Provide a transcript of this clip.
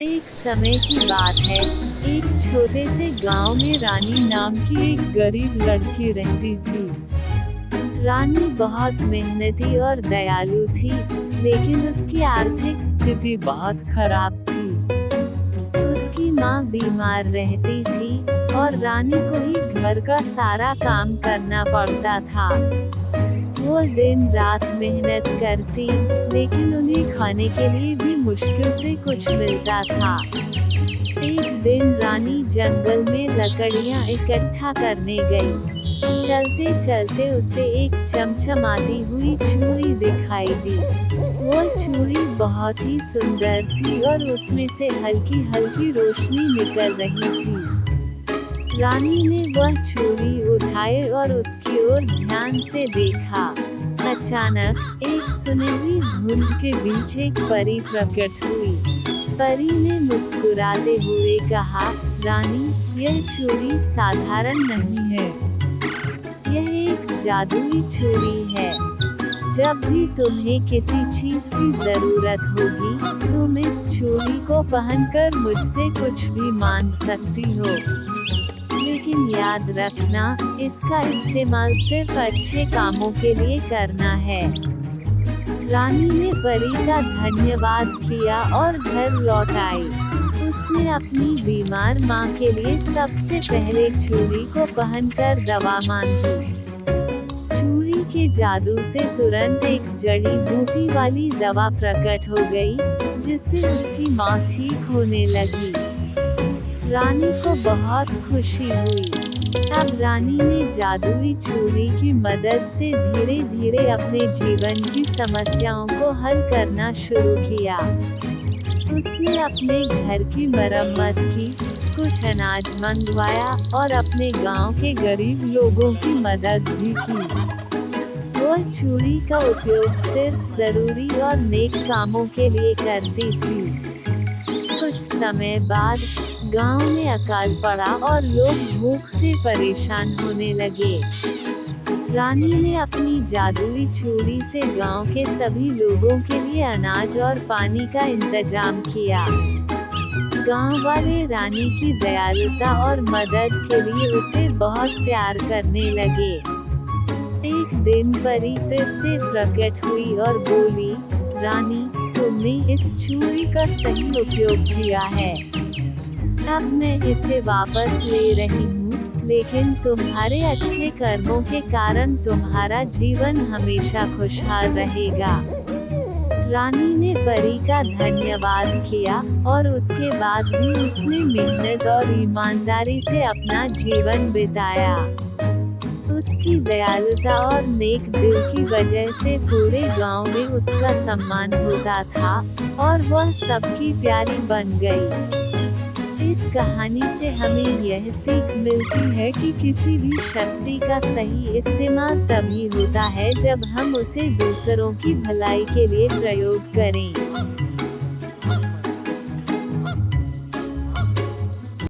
एक समय की बात है। एक छोटे से गांव में रानी नाम की एक गरीब लड़की रहती थी। रानी बहुत मेहनती और दयालु थी, लेकिन उसकी आर्थिक स्थिति बहुत खराब थी। उसकी माँ बीमार रहती थी और रानी को ही घर का सारा काम करना पड़ता था। वो दिन रात मेहनत करती, लेकिन उन्हें खाने के लिए भी मुश्किल से कुछ मिलता था। एक दिन रानी जंगल में लकड़ियां इकट्ठा करने गई। चलते चलते उसे एक चमचमाती हुई छुरी दिखाई दी। वो छुरी बहुत ही सुंदर थी और उसमें से हल्की हल्की रोशनी निकल रही थी। रानी ने वह छुरी उठाई और उसकी ओर ध्यान से देखा। अचानक एक सुनहरी धुंध के बीच एक परी प्रकट हुई। परी ने मुस्कुराते हुए कहा, रानी, यह छुरी साधारण नहीं है। यह एक जादुई छुरी है। जब भी तुम्हें किसी चीज की जरूरत होगी, तुम इस छुरी को पहनकर मुझसे कुछ भी मांग सकती हो। लेकिन याद रखना, इसका इस्तेमाल सिर्फ अच्छे कामों के लिए करना है। रानी ने परी का धन्यवाद किया और घर लौट आई। उसने अपनी बीमार माँ के लिए सबसे पहले छुरी को पहनकर दवा मांगी। छुरी के जादू से तुरंत एक जड़ी बूटी वाली दवा प्रकट हो गई, जिससे उसकी माँ ठीक होने लगी। रानी को बहुत खुशी हुई। अब रानी ने जादुई छुरी की मदद से धीरे धीरे अपने जीवन की समस्याओं को हल करना शुरू किया। उसने अपने घर की मरम्मत की, कुछ अनाज मंगवाया और अपने गांव के गरीब लोगों की मदद भी की। वो छुरी का उपयोग सिर्फ जरूरी और नेक कामों के लिए करती थी। कुछ समय बाद गांव में अकाल पड़ा और लोग भूख से परेशान होने लगे। रानी ने अपनी जादुई छुरी से गांव के सभी लोगों के लिए अनाज और पानी का इंतजाम किया। गांव वाले रानी की दयालुता और मदद के लिए उसे बहुत प्यार करने लगे। एक दिन परी फिर से प्रकट हुई और बोली, रानी, तुमने इस छुरी का सही उपयोग किया है। अब मैं इसे वापस ले रही हूँ, लेकिन तुम्हारे अच्छे कर्मों के कारण तुम्हारा जीवन हमेशा खुशहाल रहेगा। रानी ने परी का धन्यवाद किया और उसके बाद भी उसने मेहनत और ईमानदारी से अपना जीवन बिताया। उसकी दयालुता और नेक दिल की वजह से पूरे गांव में उसका सम्मान होता था और वह सबकी प्यारी बन गई। इस कहानी से हमें यह सीख मिलती है कि किसी भी शक्ति का सही इस्तेमाल तभी होता है जब हम उसे दूसरों की भलाई के लिए प्रयोग करें।